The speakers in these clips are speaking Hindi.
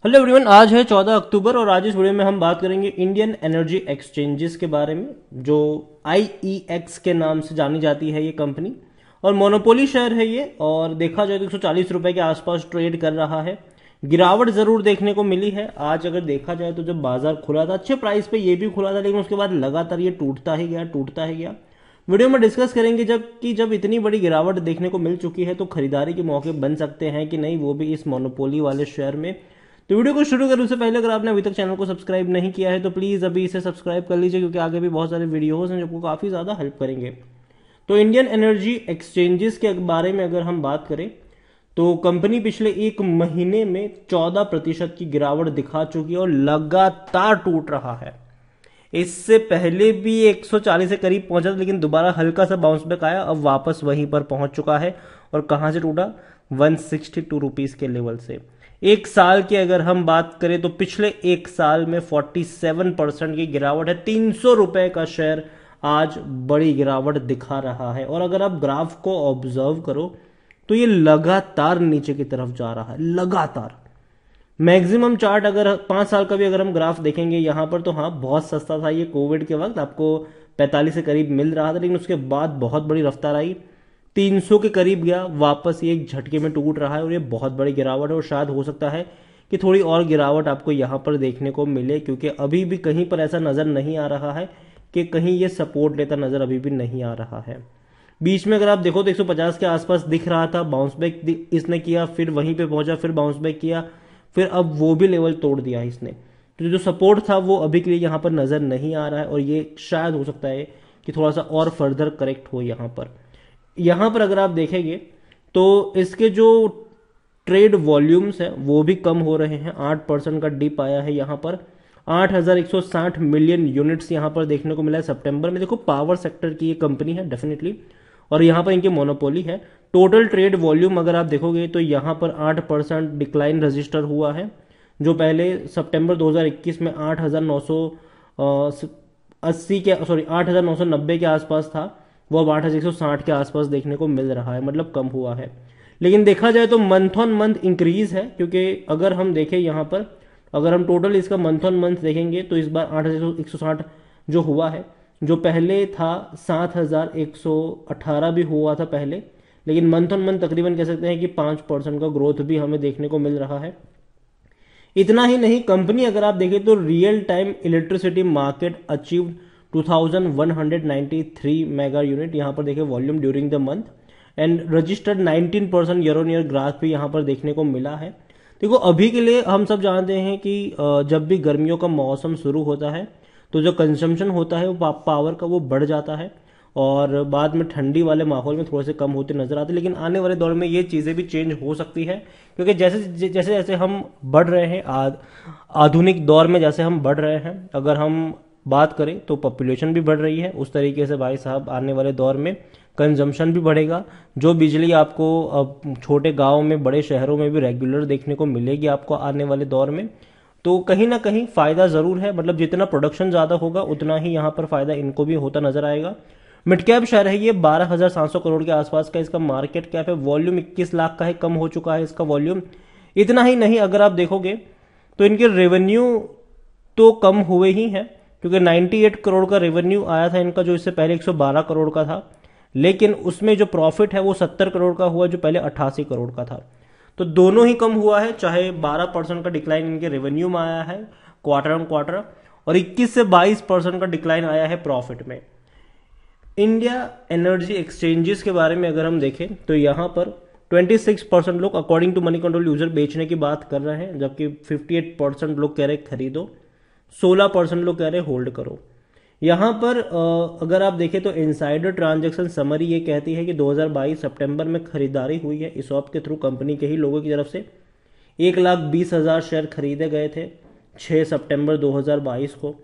हेलो एवरीवन, आज है 14 अक्टूबर और आज इस वीडियो में हम बात करेंगे इंडियन एनर्जी एक्सचेंजेस के बारे में, जो आईईएक्स के नाम से जानी जाती है ये कंपनी। और मोनोपोली शेयर है ये, और देखा जाए तो 140 रुपए के आसपास ट्रेड कर रहा है। गिरावट जरूर देखने को मिली है आज। अगर देखा जाए तो जब बाजार खुला था अच्छे प्राइस पे ये भी खुला था, लेकिन उसके बाद लगातार ये टूटता ही गया। वीडियो में डिस्कस करेंगे जब इतनी बड़ी गिरावट देखने को मिल चुकी है तो खरीदारी के मौके बन सकते हैं कि नहीं, वो भी इस मोनोपोली वाले शेयर में। तो वीडियो को शुरू करूं उससे पहले अगर आपने अभी तक चैनल को सब्सक्राइब नहीं किया है तो प्लीज अभी इसे सब्सक्राइब कर लीजिए, क्योंकि आगे भी बहुत सारे वीडियोस हैं जो आपको काफी ज्यादा हेल्प करेंगे। तो इंडियन एनर्जी एक्सचेंजेस के बारे में अगर हम बात करें तो कंपनी पिछले एक महीने में 14% की गिरावट दिखा चुकी है और लगातार टूट रहा है। इससे पहले भी 140 के करीब पहुंचा था, लेकिन दोबारा हल्का सा बाउंस बैक आया, अब वापस वहीं पर पहुंच चुका है। और कहां से टूटा? 162 रुपीज के लेवल से। एक साल की अगर हम बात करें तो पिछले एक साल में 47% की गिरावट है। 300 रुपए का शेयर आज बड़ी गिरावट दिखा रहा है। और अगर आप ग्राफ को ऑब्जर्व करो तो ये लगातार नीचे की तरफ जा रहा है, लगातार। मैक्सिमम चार्ट अगर 5 साल का भी अगर हम ग्राफ देखेंगे यहां पर, तो हाँ बहुत सस्ता था ये। कोविड के वक्त आपको 45 के करीब मिल रहा था, लेकिन उसके बाद बहुत बड़ी रफ्तार आई, 300 के करीब गया, वापस ये एक झटके में टूट रहा है। और ये बहुत बड़ी गिरावट है और शायद हो सकता है कि थोड़ी और गिरावट आपको यहां पर देखने को मिले, क्योंकि अभी भी कहीं पर ऐसा नजर नहीं आ रहा है कि कहीं ये सपोर्ट लेता नजर अभी भी नहीं आ रहा है। बीच में अगर आप देखो तो 150 के आसपास दिख रहा था, बाउंस बैक इसने किया, फिर वहीं पे पहुंचा, फिर बाउंस बैक किया, फिर अब वो भी लेवल तोड़ दिया इसने। तो जो सपोर्ट था वो अभी के लिए यहां पर नजर नहीं आ रहा है, और ये शायद हो सकता है कि थोड़ा सा और फर्दर करेक्ट हो यहां पर अगर आप देखेंगे तो इसके जो ट्रेड वॉल्यूम्स है वो भी कम हो रहे हैं। 8% का डिप आया है यहां पर। 8160 मिलियन यूनिट्स यहां पर देखने को मिला है सितंबर में। देखो, पावर सेक्टर की ये कंपनी है डेफिनेटली, और यहां पर इनकी मोनोपोली है। टोटल ट्रेड वॉल्यूम अगर आप देखोगे तो यहां पर 8% डिक्लाइन रजिस्टर हुआ है। जो पहले सितंबर 2021 में 8,990 के आसपास था, वो अब 8,160 के आसपास देखने को मिल रहा है, मतलब कम हुआ है। लेकिन देखा जाए तो मंथ ऑन मंथ इंक्रीज है, क्योंकि अगर हम देखें यहां पर, अगर हम टोटल इसका मंथ ऑन मंथ देखेंगे तो इस बार 8,160 जो हुआ है, जो पहले था 7,118 भी हुआ था पहले। लेकिन मंथ ऑन मंथ तकरीबन कह सकते हैं कि 5% का ग्रोथ भी हमें देखने को मिल रहा है। इतना ही नहीं, कंपनी अगर आप देखें तो real time electricity market achieve 2193 mega unit यहां पर देखें volume during the month, and registered 19% year on year graph भी यहां पर देखने को मिला है। देखो, अभी के लिए हम सब जानते हैं कि जब भी गर्मियों का मौसम शुरू होता है तो जो कंजम्पशन होता है वो पावर का वो बढ़ जाता है, और बाद में ठंडी वाले माहौल में थोड़े से कम होते नजर आते। लेकिन आने वाले दौर में ये चीजें भी चेंज हो सकती है, क्योंकि जैसे जैसे जैसे हम बढ़ रहे हैं आधुनिक दौर में, जैसे हम बढ़ रहे हैं, अगर हम बात करें तो पॉपुलेशन भी बढ़ रही है, उस तरीके से भाई साहब आने वाले दौर में कंजम्पशन भी बढ़ेगा। जो बिजली आपको अब छोटे गांव में, बड़े शहरों में भी रेगुलर देखने को मिलेगी आपको आने वाले दौर में, तो कहीं ना कहीं फायदा जरूर है। मतलब जितना प्रोडक्शन ज्यादा होगा उतना ही यहां पर फायदा इनको भी होता नजर आएगा। मिड कैप शेयर है ये, 12,700 करोड़ के आसपास का इसका मार्केट कैप है। वॉल्यूम 21 लाख का है, कम हो चुका है इसका वॉल्यूम। इतना ही नहीं, अगर आप देखोगे तो इनके रेवेन्यू तो कम हुए ही हैं, क्योंकि 98 करोड़ का रेवेन्यू आया था इनका, जो इससे पहले 112 करोड़ का था। लेकिन उसमें जो प्रॉफिट है वो 70 करोड़ का हुआ, जो पहले 88 करोड़ का था। तो दोनों ही कम हुआ है, चाहे 12% का डिक्लाइन इनके रेवेन्यू में आया है क्वार्टर ऑन क्वार्टर, और 21 से 22% का डिक्लाइन आया है प्रॉफिट में। इंडिया एनर्जी एक्सचेंजेस के बारे में अगर हम देखें तो यहां पर 26% लोग according to Moneycontrol user बेचने की बात कर रहे हैं, जबकि 58% लोग कह रहे खरीदो, 16% लोग कह रहे होल्ड करो। यहां पर अगर आप देखें तो इनसाइडर ट्रांजैक्शन समरी ये कहती है कि 2022 सितंबर में खरीदारी हुई है इसॉप के थ्रू कंपनी के ही लोगों की तरफ से। 1,20,000 शेयर खरीदे गए थे 6 सितंबर 2022 को।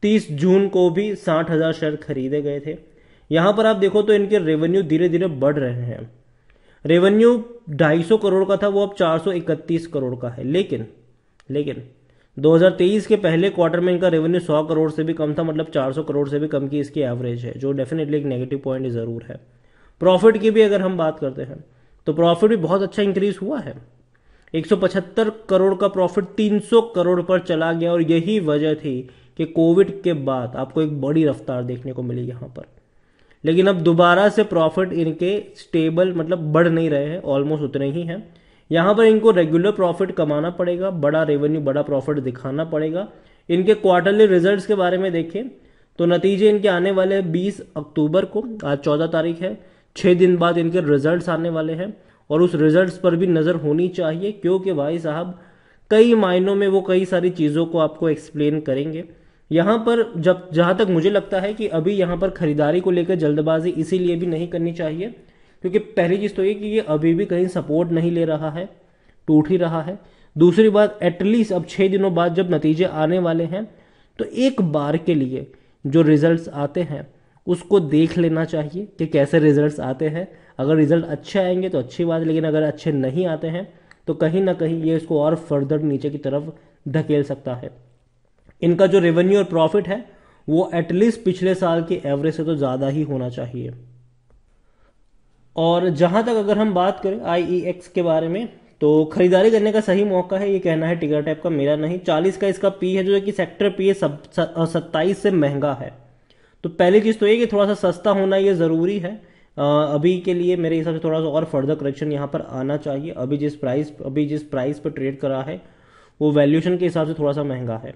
30 जून को भी 60,000 शेयर खरीदे गए थे। यहां पर आप देखो तो इनके रेवेन्यू धीरे धीरे बढ़ रहे हैं। रेवेन्यू 250 करोड़ का था, वो अब 431 करोड़ का है। लेकिन 2023 के पहले क्वार्टर में इनका रेवेन्यू 100 करोड़ से भी कम था, मतलब 400 करोड़ से भी कम की इसकी एवरेज है, जो डेफिनेटली एक नेगेटिव पॉइंट जरूर है। प्रॉफिट की भी अगर हम बात करते हैं तो प्रॉफिट भी बहुत अच्छा इंक्रीज हुआ है। 175 करोड़ का प्रॉफिट 300 करोड़ पर चला गया, और यही वजह थी कि कोविड के बाद आपको एक बड़ी रफ्तार देखने को मिली यहां पर। लेकिन अब दोबारा से प्रॉफिट इनके स्टेबल, मतलब बढ़ नहीं रहे हैं, ऑलमोस्ट उतने ही हैं। यहां पर इनको रेगुलर प्रॉफिट कमाना पड़ेगा, बड़ा रेवेन्यू, बड़ा प्रॉफिट दिखाना पड़ेगा। इनके क्वार्टरली रिजल्ट्स के बारे में देखें तो नतीजे इनके आने वाले हैं 20 अक्टूबर को, आज 14 तारीख है, 6 दिन बाद इनके रिजल्ट्स आने वाले हैं, और उस रिजल्ट्स पर भी नजर होनी चाहिए, क्योंकि भाई साहब कई मायनों में वो कई सारी चीजों को आपको एक्सप्लेन करेंगे। यहां पर जहां तक मुझे लगता है कि अभी यहां पर खरीदारी को लेकर जल्दबाजी इसीलिए भी नहीं करनी चाहिए, क्योंकि पहली चीज तो ये कि ये अभी भी कहीं सपोर्ट नहीं ले रहा है, टूट ही रहा है। दूसरी बात, एटलीस्ट अब 6 दिनों बाद जब नतीजे आने वाले हैं तो एक बार के लिए जो रिजल्ट्स आते हैं उसको देख लेना चाहिए कि कैसे रिजल्ट्स आते हैं। अगर रिजल्ट अच्छे आएंगे तो अच्छी बात है, लेकिन अगर अच्छे नहीं आते हैं तो कहीं ना कहीं ये इसको और फर्दर नीचे की तरफ धकेल सकता है। इनका जो रेवेन्यू और प्रॉफिट है वो एटलीस्ट पिछले साल की एवरेज से तो ज्यादा ही होना चाहिए। और जहां तक अगर हम बात करें IEX के बारे में, तो खरीदारी करने का सही मौका है, ये कहना है टिगर टैप का, मेरा नहीं। 40 का इसका पी है, जो कि सेक्टर पी है 27 से महंगा है। तो पहली चीज तो ये कि थोड़ा सा सस्ता होना ये जरूरी है। अभी के लिए मेरे हिसाब से थोड़ा सा और फर्दर करेक्शन यहाँ पर आना चाहिए। अभी जिस प्राइस पर ट्रेड करा है वो वैल्यूएशन के हिसाब से थोड़ा सा महंगा है।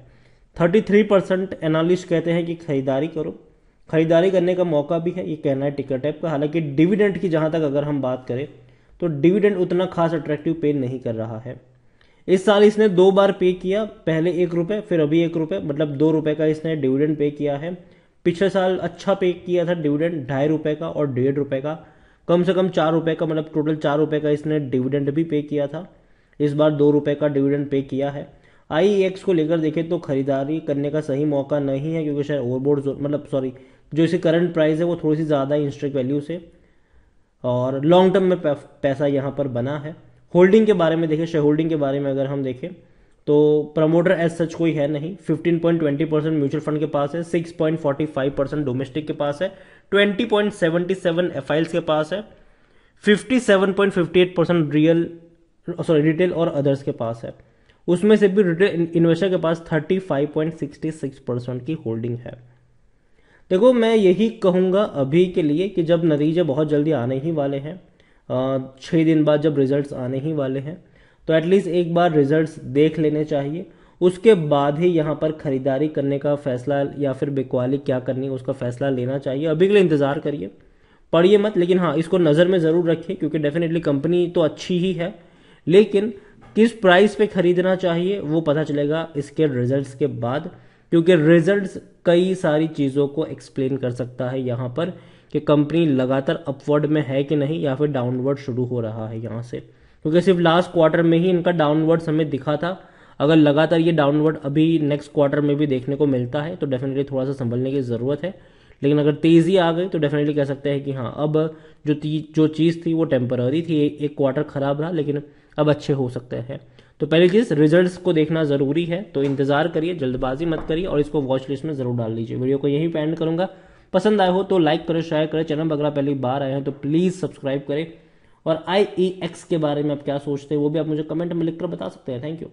33% एनालिस्ट कहते हैं कि खरीदारी करो, खरीदारी करने का मौका भी है, ये कहना है टिकर टैप का। हालांकि डिविडेंड की जहां तक अगर हम बात करें तो डिविडेंड उतना खास अट्रैक्टिव पे नहीं कर रहा है। इस साल इसने 2 बार पे किया, पहले 1 रुपए फिर अभी 1 रुपए, मतलब 2 रुपए का इसने डिविडेंड पे किया है। पिछले साल अच्छा पे किया था डिविडेंड 2.5 रुपए का और 1.5 रुपए का, कम से कम 4 रुपए का, मतलब टोटल 4 रुपए का इसने डिविडेंड भी पे किया था। इस बार 2 रुपए का डिविडेंड पे किया है। IEX को लेकर देखें तो खरीदारी करने का सही मौका नहीं है, क्योंकि शायद ओवरबोर्ड, मतलब सॉरी, जो इसकी करंट प्राइस है वो थोड़ी सी ज्यादा है इंस्ट्रिक वैल्यू से, और लॉन्ग टर्म में पैसा यहां पर बना है। होल्डिंग के बारे में देखें, शेयर होल्डिंग के बारे में अगर हम देखें तो प्रमोटर एज सच कोई है नहीं। 15.20% म्यूचुअल फंड के पास है, 6.45% डोमेस्टिक के पास है, 20.77 एफआईएल्स के पास है, 57.58% रिटेल और अदर्स के पास है। उसमें से भी रिटेल इन्वेस्टर के पास 35.66% की होल्डिंग है। देखो, मैं यही कहूंगा अभी के लिए कि जब नतीजे बहुत जल्दी आने ही वाले हैं, 6 दिन बाद जब रिजल्ट्स आने ही वाले हैं, तो एटलीस्ट एक बार रिजल्ट्स देख लेने चाहिए। उसके बाद ही यहाँ पर खरीदारी करने का फैसला या फिर बिकवाली क्या करनी है उसका फैसला लेना चाहिए। अभी के लिए इंतजार करिए, पढ़िए मत, लेकिन हाँ इसको नज़र में ज़रूर रखिए, क्योंकि डेफिनेटली कंपनी तो अच्छी ही है, लेकिन किस प्राइस पे खरीदना चाहिए वो पता चलेगा इसके रिजल्ट्स के बाद, क्योंकि रिजल्ट्स कई सारी चीज़ों को एक्सप्लेन कर सकता है यहाँ पर कि कंपनी लगातार अपवर्ड में है कि नहीं, या फिर डाउनवर्ड शुरू हो रहा है यहाँ से। क्योंकि सिर्फ लास्ट क्वार्टर में ही इनका डाउनवर्ड हमें दिखा था। अगर लगातार ये डाउनवर्ड अभी नेक्स्ट क्वार्टर में भी देखने को मिलता है तो डेफिनेटली थोड़ा सा संभलने की ज़रूरत है। लेकिन अगर तेज़ी आ गई तो डेफिनेटली कह सकते हैं कि हाँ, अब जो चीज़ थी वो टेम्पररी थी, एक क्वार्टर खराब रहा, लेकिन अब अच्छे हो सकते हैं। तो पहली चीज़, रिजल्ट्स को देखना ज़रूरी है, तो इंतजार करिए, जल्दबाजी मत करिए, और इसको वॉच लिस्ट में ज़रूर डाल लीजिए। वीडियो को यहीं पे एंड करूँगा। पसंद आए हो तो लाइक करें, शेयर करें, चैनल पर अगर पहली बार आए हैं तो प्लीज़ सब्सक्राइब करें। और IEX के बारे में आप क्या सोचते हैं वो भी आप मुझे कमेंट में लिखकर बता सकते हैं। Thank you.